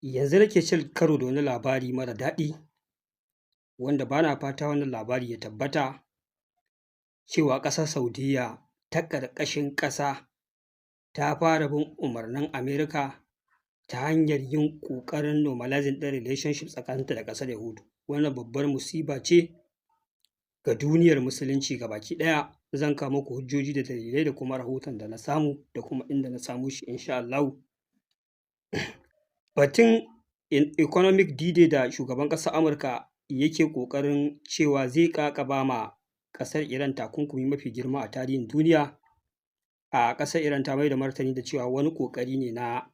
Yanzu nake cin karo da wani labari mara daɗi wanda ba na fata wannan labari ya tabbata cewa ƙasar Saudiyya ta ƙarƙashin ƙasa ta fara bin umarnin Amerika ta hanyar yin ƙoƙarin normalizing ɗin relationship tsakaninta da ƙasar Yahudu. Wannan babbar musiba ce ga duniyar musulunci gabaki ɗaya. Zan kawo muku hujjoji da dalilai da kuma rahoton da na samu da kuma inda na samo shi insha Allahu. Batun economic D-Day da shugaban ƙasar Amurka yake ƙoƙarin cewa zai ƙaƙaba ma ƙasar Iran takunkumi mafi girma a tarihin duniya, a ƙasar Iran ta mai da martani da cewa wani ƙoƙari ne na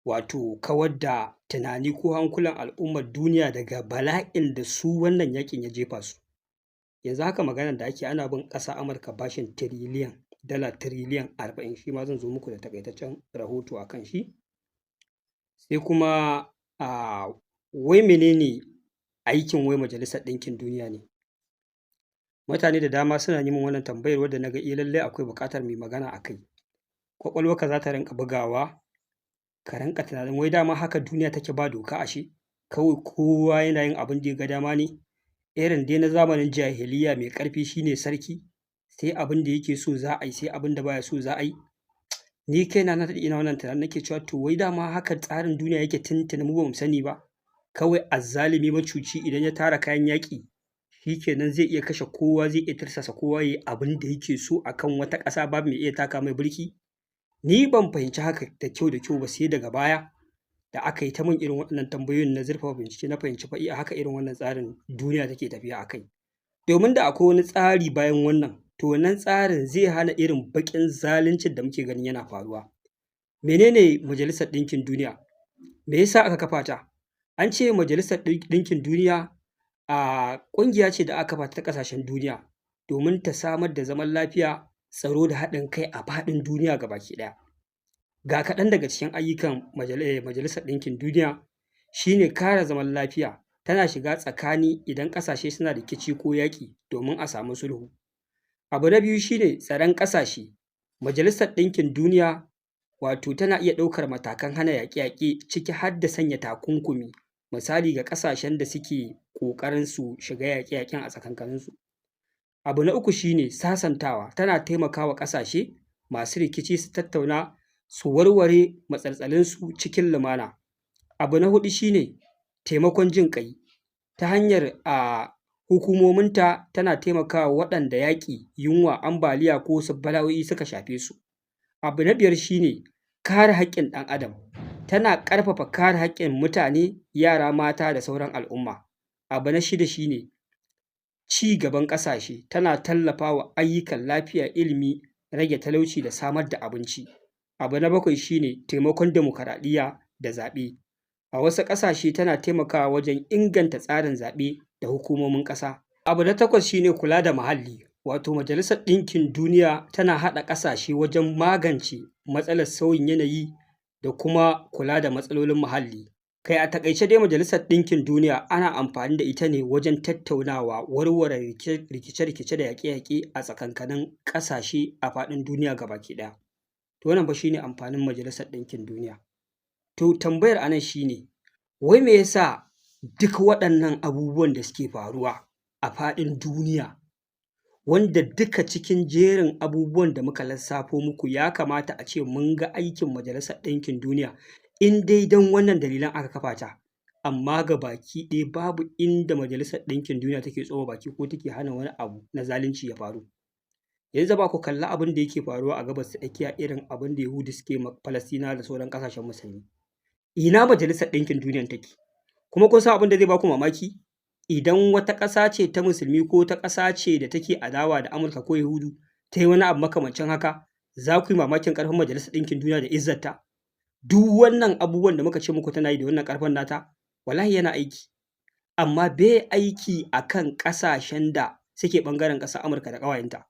wato kawar da tunani ko hankulan al'ummar duniya daga bala'in da su wannan yaƙin ya jefa su. Yanzu haka maganar da ake ana bin ƙasar Amurka bashin dala tiriliyan 40, shi ma zan zo muku da taƙaitaccen rahoto a kan shi. Sai kuma wai menene aikin wai Majalisar Ɗinkin Duniya ne? Mutane da dama suna yi min wannan tambayar wadda na ga lallai akwai buƙatar mu yi magana a kai. Ƙwaƙwalwarka za ta rinƙa bugawa, ka rinƙa tunanin wai dama haka duniya take ba doka ashe? Kawai kowa yana yin abin da ya ga dama ne? Irin dai na zamanin jahiliyya mai ƙarfi shi ne sarki, sai abin da yake so za a yi, sai abin da ba ya so za a yi. Ni kaina na daɗe ina wannan tunanin nake cewa to wai dama haka tsarin duniya yake tuntuni mu ba mu sani ba? Kawai azzalumi macuci idan ya tara kayan yaƙi shi kenan zai iya kashe kowa, zai iya tirsasa kowa ya yi abin da yake so a kan wata ƙasa babu mai iya taka mai birki? Ni ban fahimci haka da kyau ba sai daga baya da aka yi ta min irin waɗannan tambayoyin na zurfafa bincike na fahimci fa a haka irin wannan tsarin duniya take tafiya a kai. Domin da akwai wani tsari bayan wannan, to wannan tsarin zai hana irin baƙin zaluncin da muke ganin yana faruwa. Menene Majalisar Ɗinkin Duniya? Me yasa aka kafa ta? An ce Majalisar Ɗinkin Duniya ƙungiya ce da aka kafa ta ƙasashen duniya domin ta samar da zaman lafiya, tsaro da haɗin kai a faɗin duniya gabaki ɗaya. Ga kaɗan daga cikin ayyukan Majalisar Ɗinkin Duniya shi ne kare zaman lafiya, tana shiga tsakani idan ƙasashe suna rikici ko yaƙi domin a samu sulhu. Abu na biyu shi ne tsaron ƙasashe. Majalisar Ɗinkin Duniya wato tana iya ɗaukar matakan hana yaƙe-yaƙe ciki har da sanya takunkumi, misali ga ƙasashen da suke ƙoƙarin su shiga yaƙe-yaƙen a tsakankaninsu. Abu na uku shi ne sasantawa, tana taimakawa ƙasashe masu rikici su tattauna su warware matsaltsalinsu cikin lumana. Abu na huɗu shi ne taimakon jin ƙai, ta hanyar hukumominta tana taimakawa waɗanda yaƙi, yunwa, ambaliya ko wasu bala'o'i suka shafe su. Abu na biyar shi ne kare haƙƙin ɗan adam, tana ƙarfafa kare haƙƙin mutane, yara, mata da sauran al'umma. Abu na shida shi ne ci gaban ƙasashe, tana tallafawa ayyukan lafiya, ilimi, rage talauci da samar da abinci. Abu na bakwai shi ne taimakon dimokuraɗiyya da zaɓe. A wasu ƙasashe tana taimakawa wajen inganta tsarin zaɓe da hukumomin ƙasa. Abu na takwas shi ne kula da muhalli, wato Majalisar Ɗinkin Duniya tana haɗa ƙasashe wajen magance matsalar sauyin yanayi da kuma kula da matsalolin muhalli. Kai a taƙaice dai Majalisar Ɗinkin Duniya ana amfani da ita ne wajen tattaunawa, warware rikice-rikice da yaƙe-yaƙe a tsakankanin ƙasashe a faɗin duniya gabaki ɗaya. To wannan fa shi ne amfanin Majalisar Ɗinkin Duniya. To tambayar a nan shi ne, wai me yasa duk waɗannan abubuwan da suke faruwa a faɗin duniya, wanda duka cikin jerin abubuwan da muka lissafo muku ya kamata a ce mun ga aikin Majalisar Ɗinkin Duniya in dai don wannan dalilan aka kafa ta, amma gabaki ɗaya babu inda Majalisar Ɗinkin Duniya take tsoma baki ko take hana wani abu na zalunci ya faru. Yanzu ba ku kalli abin da yake faruwa a Gabas ta Tsakiya, irin abin da Yahudu suke ma Falasɗinawa da sauran ƙasashen musulmi. Ina Majalisar Ɗinkin Duniyan take? Kuma kun san abin da zai ba ku mamaki? Idan wata ƙasa ce ta musulmi ko ta ƙasa ce da take adawa da Amurka ko Yahudu ta yi wani abu makamancin haka, za ku yi mamakin ƙarfin Majalisar Ɗinkin Duniya da izzarta? Duk wannan abubuwan da muka ce muku tana yi da wannan ƙarfin nata, wallahi yana aiki. Amma bai aiki a kan ƙasashen da suke ɓangaren ƙasar Amurka da ƙawayenta.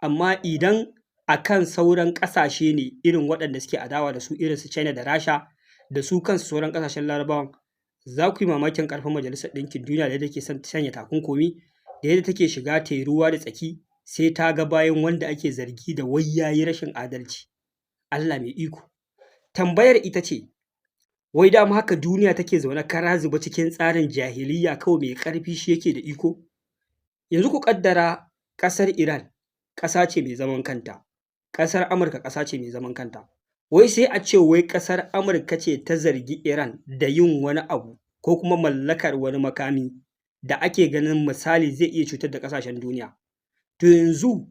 Amma idan a kan sauran ƙasashe ne irin waɗanda suke adawa da su, irin su China da Rasha da su kansu sauran ƙasashen Larabawan, za ku yi mamakin ƙarfin Majalisar Ɗinkin Duniya da yadda take sanya takunkumi, da yadda take shiga ta yi ruwa da tsaki sai ta ga bayan wanda ake zargi da wai ya yi rashin adalci. Allah mai iko. Tambayar ita ce, Wai dama haka duniya take zaune kara zuba cikin tsarin jahiliyya kawai mai ƙarfi shi yake da iko? Yanzu ku ƙaddara ƙasar Iran ƙasa ce mai zaman kanta, ƙasar Amurka ƙasa ce mai zaman kanta. Wai sai a ce wai ƙasar Amurka ce ta zargi Iran da yin wani abu ko kuma mallakar wani makami da ake ganin misali zai iya cutar da ƙasashen duniya. To yanzu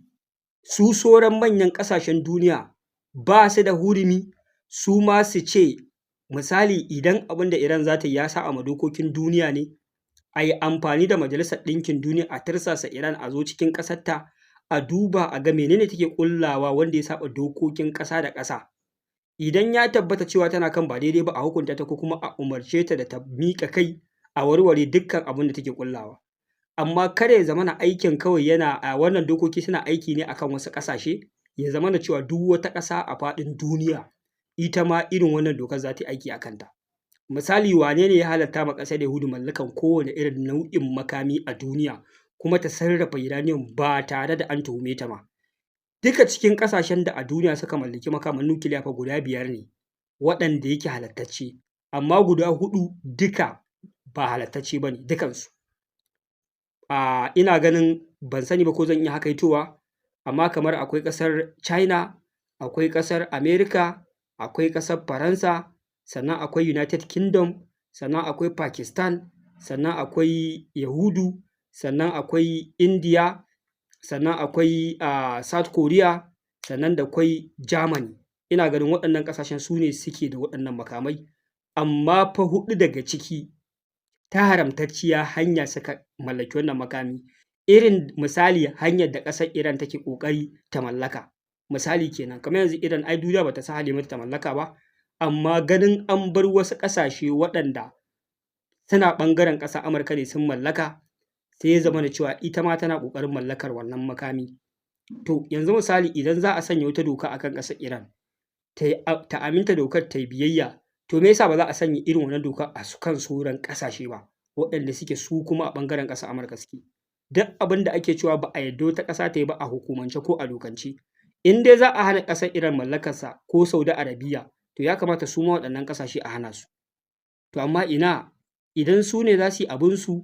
su sauran manyan ƙasashen duniya ba su da hurumi su ma su ce misali idan abin da Iran za ta yi ya saɓa ma dokokin duniya ne, a yi amfani da Majalisar Ɗinkin Duniya a tirsasa Iran a zo cikin ƙasarta a duba a ga menene take ƙullawa wanda ya saɓa dokokin ƙasa da ƙasa. Idan ya tabbata cewa tana kan ba daidai ba a hukunta ta ko kuma a umarce ta da ta miƙa kai a warware dukkan abin da take ƙullawa. Amma kada ya zamana aikin kawai yana a wannan dokoki suna aiki ne akan wasu ƙasashe, ya zamana cewa duk wata ƙasa a faɗin duniya ita ma irin wannan dokar za ta yi aiki a kanta. Misali wane ne ya halatta ma ƙasar Yahudu mallakan kowane irin nau'in makami a duniya kuma ta sarrafa uranium ba tare da an tuhume ta ba. Duka cikin ƙasashen da a duniya suka mallaki makaman nukiliya fa guda 5 ne waɗanda yake halattacce, amma guda 4 duka ba halattacce ba ne dukansu. Ina ganin ban sani ba ko zan iya hakaitowa, amma kamar akwai ƙasar China, akwai ƙasar America, akwai ƙasar Faransa, sannan akwai United Kingdom, sannan akwai Pakistan, sannan akwai Yahudu, sannan akwai India, sannan akwai South Korea, sannan da akwai Germany. Ina ganin waɗannan ƙasashen su ne suke da waɗannan makamai, amma fa 4 daga ciki ta haramtacciya hanya suka mallaki wannan makami. Irin misali hanyar da ƙasar Iran take ƙoƙari ta mallaka. Misali kenan, kamar yanzu Iran ai duniya ba ta sahale mata ta mallaka ba, amma ganin an bar wasu ƙasashe waɗanda suna ɓangaren ƙasar Amurka ne sun mallaka, sai ya zamana cewa ita ma tana ƙoƙarin mallakar wannan makami. To yanzu misali idan za a sanya wata doka akan ƙasar Iran, ta aminta dokar ta yi biyayya, to me yasa ba za a sanya irin wannan doka a kan sauran ƙasashe ba waɗanda suke su kuma a ɓangaren ƙasar Amurka suke. Duk abin da ake cewa ba a yarda wata ƙasa ta yi ba a hukumance ko a dokance, in dai za a hana ƙasar Iran mallakarsa ko Saudi Arabia, to ya kamata su ma waɗannan ƙasashe a hana su. To amma ina, idan su ne za su yi abinsu,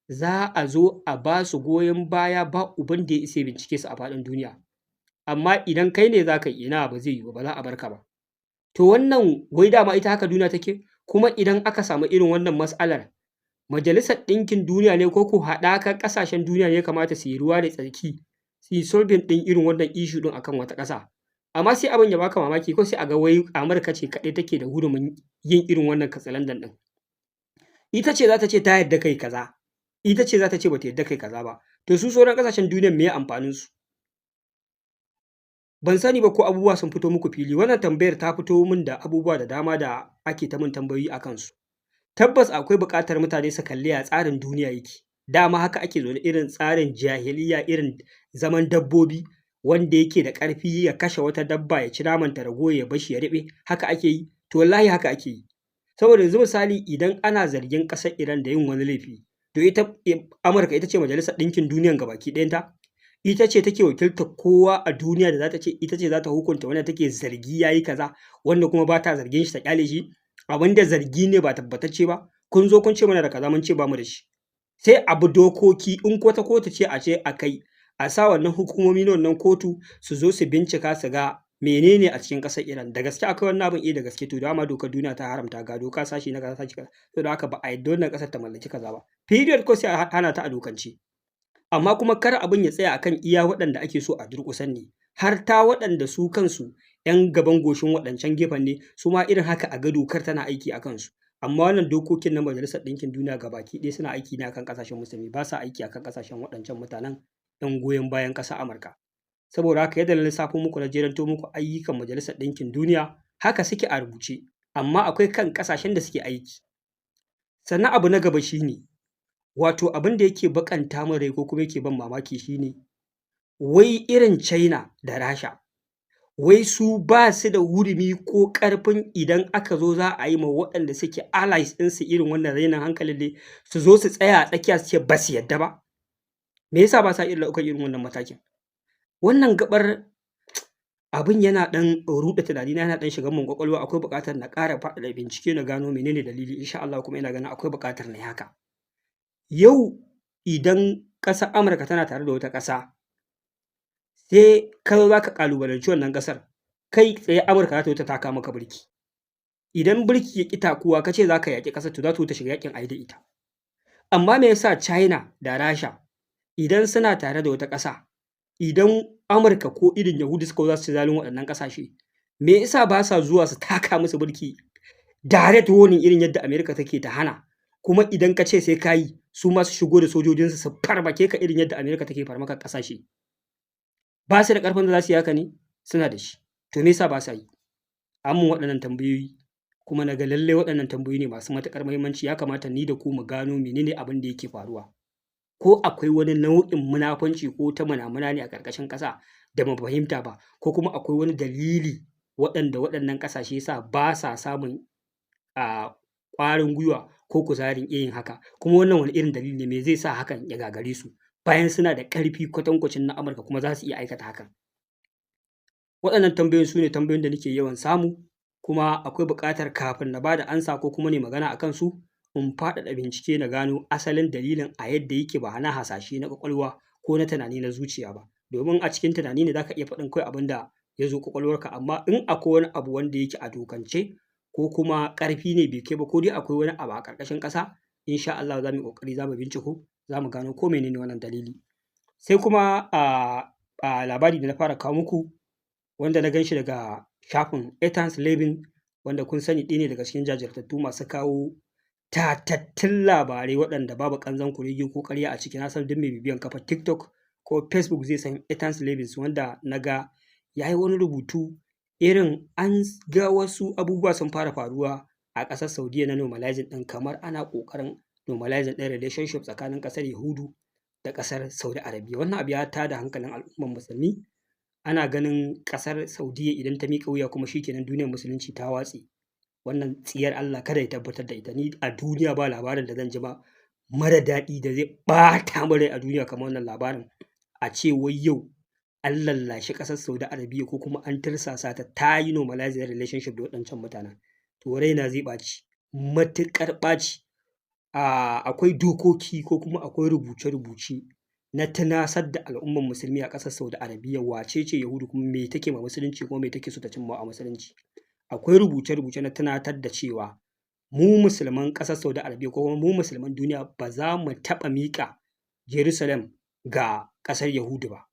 za a zo a ba su goyon baya ba uban da ya isa ya bincike su a faɗin duniya. Amma idan kai ne za ka yi, ina ba zai yiwu ba za a bar ka ba. To wannan wai dama ita haka duniya take? Kuma idan aka samu irin wannan mas'alar, Majalisar Ɗinkin Duniya ne ko ko haɗakar ƙasashen duniya ne ya kamata su yi ruwa da tsaki, su yi solving ɗin irin wannan issue ɗin akan wata ƙasa. Amma sai abin ya baka mamaki ko sai a ga wai Amurka ce kaɗai take da hurumin yin irin wannan katsalandan ɗin. Ita ce za ta ce ta yarda kai kaza, ita ce za ta ce ba ta yarda kai kaza ba. To su sauran ƙasashen duniyan me amfaninsu? Ban sani ba ko abubuwa sun fito muku fili. Wannan tambayar ta fito min da abubuwa da dama da ake ta min tambayoyi a kansu. Tabbas akwai buƙatar mutane su kalli ya tsarin duniya yake. Dama haka ake zaune irin tsarin jahiliyya irin zaman dabbobi wanda yake da ƙarfi ya kashe wata dabba ya ci namanta ragowar ya bar shi ya ruɓe, haka ake yi? To wallahi haka ake yi. Saboda yanzu misali idan ana zargin ƙasar Iran da yin wani laifi, to ita Amurka ita ce Majalisar Ɗinkin Duniyan gabaki ɗayanta? Ita ce take wakiltar kowa a duniya da za ta ce ita ce za ta hukunta wanda take zargi ya yi kaza, wanda kuma ba ta zargin shi ta ƙyale shi? Abin da zargi ne ba tabbatacce ba, kun zo kun ce mana da kaza mun ce ba mu da shi. Sai a bi dokoki in wata kotu ce a ce a kai, a sa wannan hukumomi na wannan kotu su zo su bincika su ga menene a cikin ƙasar Iran. Da gaske akwai wannan abin? Da gaske, to dama dokar duniya ta haramta, ga doka sashi na kaza sashi kaza. Saboda haka ba a yarda wannan ƙasar ta mallaki kaza ba. Period, ko sai a hana ta a dokance. Amma kuma kar abin ya tsaya akan iya waɗanda ake so a durƙusar ne, har ta waɗanda su kansu 'yan gaban goshin waɗancan gefen ne, su ma irin haka a ga dokar tana aiki a kansu. Amma wannan dokokin na Majalisar Ɗinkin Duniya gabaki ɗaya suna aiki ne akan ƙasashen musulmi, ba sa aiki akan ƙasashen waɗancan mutanen 'yan goyon bayan ƙasar Amurka. Saboda haka yadda na lissafo muku na jeranto muku ayyukan Majalisar Ɗinkin Duniya haka suke a rubuce, amma akwai kan ƙasashen da suke aiki. Sannan abu na gaba shi ne, wato abin da yake baƙanta min rai ko kuma yake ban mamaki shi ne, wai irin China da Rasha, wai su ba su da hurumi ko ƙarfin idan aka zo za a yi ma waɗanda suke allies ɗinsu irin wannan rainin hankalin ne, su zo su tsaya a tsakiya su ce ba su yarda ba. Me yasa ba sa iya ɗaukar irin wannan matakin? Wannan gaɓar abin yana ɗan ruɗe tunanina, yana ɗan shigan mun ƙwaƙwalwa. Akwai buƙatar na ƙara faɗaɗa bincike na gano menene dalili, insha Allah kuma ina ganin akwai buƙatar na yi haka. Yau idan ƙasar Amurka tana tare da wata ƙasa, sai ka zo za ka ƙalubalanci wannan ƙasar, kai tsaye Amurka za ta zo ta taka maka birki. Idan birki ya ƙi takuwa ka ce za ka yaƙi ƙasar, to za ta zo ta shiga yaƙin a yi da ita. Amma me yasa China da Rasha idan suna tare da wata ƙasa, idan Amurka ko irin Yahudu suka zo za su ci zalin waɗannan ƙasashe, me yasa ba sa zuwa su taka musu birki direct warning irin yadda Amerika take ta hana, kuma idan ka ce sai ka yi, su ma su shigo da sojojinsu su farmake ka irin yadda Amerika take farmakar ƙasashe. Ba su da ƙarfin da za su yi haka ne? Suna da shi. To me yasa ba sa yi? An mun waɗannan tambayoyi, kuma na ga lallai waɗannan tambayoyi ne masu matuƙar muhimmanci. Ya kamata ni da ku mu gano menene abin da yake faruwa. Ko akwai wani nau'in munafunci ko ta munamuna ne a ƙarƙashin ƙasa da ba mu fahimta ba, ko kuma akwai wani dalili waɗannan ƙasashe yasa ba sa samun ƙwarin gwiwa ko kuzarin iya yin haka, kuma wannan wani irin dalili ne, me zai sa hakan ya gagare su bayan suna da ƙarfi kwatankwacin na Amurka kuma za su iya aikata hakan. Waɗannan tambayoyin su ne tambayoyin da nake yawan samu, kuma akwai buƙatar kafin na ba da ansa ko kuma ne magana a kansu, in faɗaɗa bincike na gano asalin dalilin a yadda yake, ba na hasashe na ƙwaƙwalwa ko na tunani na zuciya ba. Domin a cikin tunani ne za ka iya faɗin kawai abin da ya zo ƙwaƙwalwarka, amma in akwai wani abu wanda yake a dokance ko kuma ƙarfi ne bai kai ba, ko dai akwai wani abu a ƙarƙashin ƙasa, insha Allah za mu yi ƙoƙari za mu binciko, za mu gano ko menene wannan dalili. Sai kuma labari da na fara kawo muku, wanda na gan shi daga shafin Ethan's Living, wanda kun sani ɗaya ne daga cikin jajirtattu masu kawo tatattun labarai waɗanda babu ƙanzon kurege ko ƙarya a ciki. Na san duk mai bibiyan kafar TikTok ko Facebook zai san Ethan's Living, wanda na ga ya yi wani rubutu irin an ga wasu abubuwa sun fara faruwa a ƙasar Saudiya na normalizing ɗin, kamar ana ƙoƙarin normalizing ɗin relationship tsakanin ƙasar Yahudu da ƙasar Saudi Arabia. Wannan abu ya tada hankalin al'ummar musulmi. Ana ganin ƙasar Saudiya idan ta miƙa wuya kuma shikenan duniyar musulunci ta watse. Wannan tsiyar Allah kada ya tabbatar da ita. Ni a duniya ba labarin da zan ji ba mara daɗi da zai ɓata min rai a duniya kamar wannan labarin. A ce wai yau an lallashi ƙasar Saudi Arabia ko kuma an tirsasa ta yi normalizing relationship da waɗancan mutanen. To raina zai ɓaci, matuƙar ɓaci. Akwai dokoki ko kuma akwai rubuce-rubuce na tunasar da al'ummar musulmi a ƙasar Saudi Arabia wace ce Yahudu, kuma me take ma musulunci, kuma me take so ta cimma a musulunci. Akwai rubuce-rubuce na tunatar da cewa mu musulman ƙasar Saudi Arabia ko kuma mu musulman duniya ba za mu taɓa miƙa Jerusalem ga ƙasar Yahudu ba.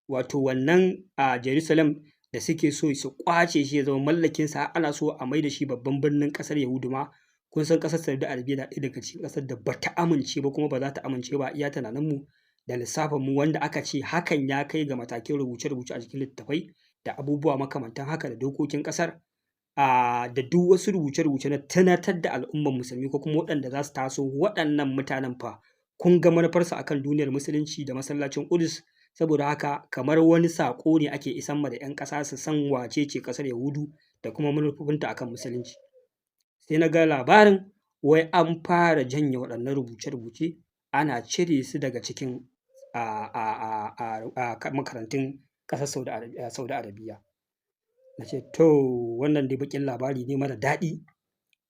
Wato wannan Jerusalem da suke so su ƙwace shi ya zama mallakinsa, ana so a mai da shi babban birnin ƙasar Yahudu ma. Kun san ƙasar Saudi Arabia na ɗaya daga cikin ƙasar da ba ta amince ba kuma ba za ta amince ba iya tunaninmu da lissafinmu, wanda aka ce hakan ya kai ga matakin rubuce-rubuce a cikin littattafai da abubuwa makamantan haka da dokokin ƙasar, da duk wasu rubuce-rubuce na tunatar da al'ummar musulmi ko kuma waɗanda za su taso, waɗannan mutanen fa kun ga manufarsa akan duniyar musulunci da masallacin Ƙudus. Saboda haka kamar wani saƙo ne ake isan ma da 'yan ƙasa su san wace ce ƙasar Yahudu da kuma manufofinta akan musulunci. Sai na ga labarin wai an fara janye waɗannan rubuce-rubuce, ana cire su daga cikin makarantun ƙasar Saudi Arabia. Na ce to wannan dai baƙin labari ne mara daɗi,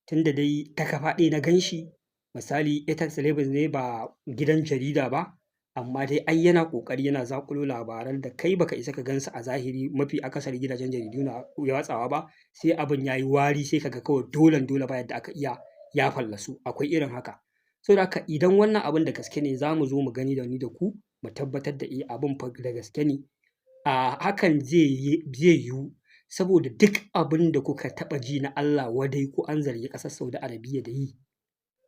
tunda dai ta kafa ɗaya na gan shi. Misali Ethan's Living ne ba gidan jarida ba, amma dai ai yana ƙoƙari yana zaƙulo labaran da kai baka isa ka gansu a zahiri mafi akasari gidajen jaridu na watsawa ba, sai abin ya yi wari, sai kaga kawai dole ba yadda aka iya ya fallasu. Akwai irin haka. Saboda haka idan wannan abin da gaske ne, za mu zo mu gani da ni da ku mu tabbatar da abin fa da gaske ne. Hakan zai yiwu saboda duk abin da kuka taɓa ji na Allah wadai ko an zargi ƙasar Saudi Arabia da yi,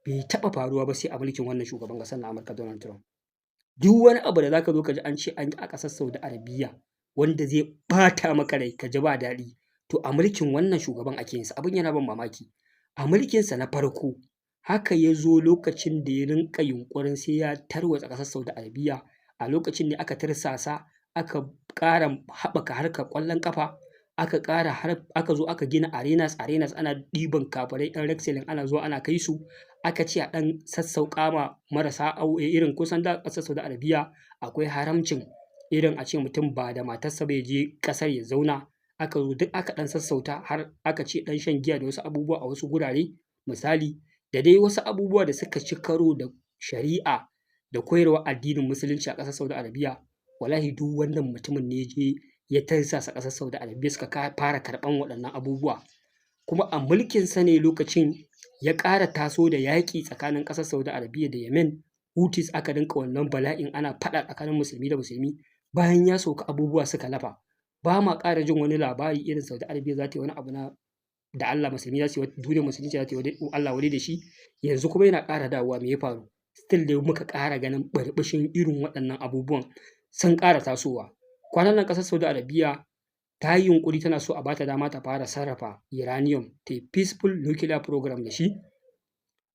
bai taɓa faruwa ba sai a mulkin wannan shugaban ƙasar na Amurka Donald Trump. Duk wani abu da za ka zo ka ji an ce an yi a ƙasar Saudi Arabia wanda zai ɓata maka rai ka ji ba daɗi, to a mulkin wannan shugaban ake yinsa. Abin yana ban mamaki. A mulkinsa na farko haka ya zo lokacin da ya rinƙa yunƙurin sai ya tarwatsa ƙasar Saudi Arabia. A lokacin ne aka tirsasa, aka ƙara haɓaka harkar ƙwallon ƙafa, aka zo aka gina arenas ana ɗiban kafirai ɗan wrestling ana zuwa ana kai su. Aka ce a ɗan sassauƙa ma marasa aure, irin kusan da ƙasar Saudi Arabia akwai haramcin irin a ce mutum ba da matarsa bai je ƙasar ya zauna aka zo duk aka ɗan sassauta har aka ce ɗan shan giya da wasu abubuwa a wasu gurare misali da dai wasu abubuwa da suka ci karo da shari'a da koyarwar addinin musulunci a ƙasar Saudi Arabia wallahi duk wannan mutumin ne je ya tarsasa ƙasar Saudi Arabia suka fara karɓan waɗannan abubuwa kuma a mulkinsa ne lokacin ya ƙara taso da yaƙi tsakanin ƙasar Saudi Arabia da Yemen Houthis aka dinka wannan bala'in ana faɗa tsakanin musulmi da musulmi bayan ya sauka abubuwa suka lafa ba ma ƙara jin wani labari irin Saudi Arabia za ta yi wani abu na da Allah musulmi za su yi duniyar musulunci za ta yi Allah wani da shi yanzu kuma yana ƙara dawowa me ya faru still dai muka ƙara ganin ɓarɓashin irin waɗannan abubuwan sun ƙara tasowa kwanan nan ƙasar Saudi Arabia ta yi yunƙuri tana so a bata dama ta fara sarrafa uranium ta yi peaceful nuclear program da shi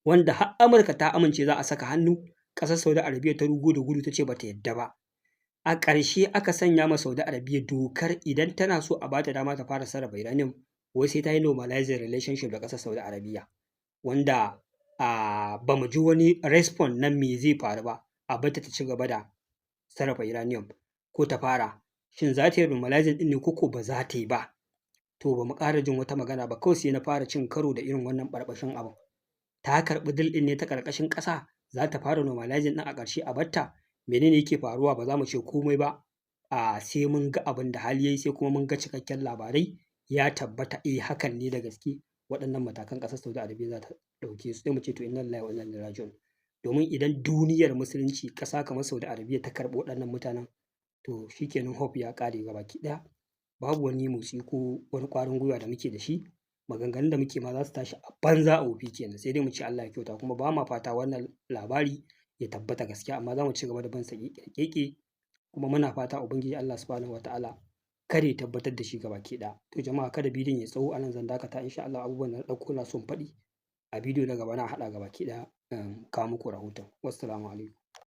wanda har Amurka ta amince za a saka hannu ƙasar Saudi Arabia ta rugo da gudu ta ce bata yadda ba a ƙarshe aka sanya ma Saudi Arabia dokar idan tana so a bata dama ta fara sarrafa uranium wai sai ta yi normalizing relationship da ƙasar Saudi Arabia wanda ba mu ji wani response nan me zai faru ba a bata ta ci gaba da sarrafa uranium ko ta fara shin za ta yi normalizing ɗin ne ko ba za ta yi ba to ba mu ƙara jin wata magana ba kawai sai na fara cin karo da irin wannan ɓarɓashin abin ta karɓi dil ɗin ne ta ƙarƙashin ƙasa za ta fara normalizing ɗin a ƙarshe a batta menene yake faruwa ba za mu ce komai ba sai mun ga abin da hali yayi sai kuma mun ga cikakken labarai ya tabbata hakan ne da gaske waɗannan matakan ƙasar Saudi Arabia za ta ɗauke su sai mu ce to inna lillahi wa inna ilaihi raji'un domin idan duniyar musulunci ƙasa kamar Saudi Arabia ta karɓi waɗannan mutanen to shikenan hope ya ƙare gabaki ɗaya babu wani motsi ko wani ƙwarin gwiwa da muke da shi maganganun da muke ma za su tashi a banza a wofi kenan sai dai mu ce Allah ya kyauta kuma ba ma fata wannan labari ya tabbata gaskiya amma za mu ci gaba da bin sa keke kuma muna fata ubangiji Allah subhanahu wataala kada ya tabbatar da shi gabaki ɗaya to jama'a kada bidiyon ya tsawo anan zan dakata insha Allah abubuwan da na ɗauko na son faɗi a bidiyo na gaba na haɗa gabaki ɗaya kawo muku rahoton wassalamu alaikum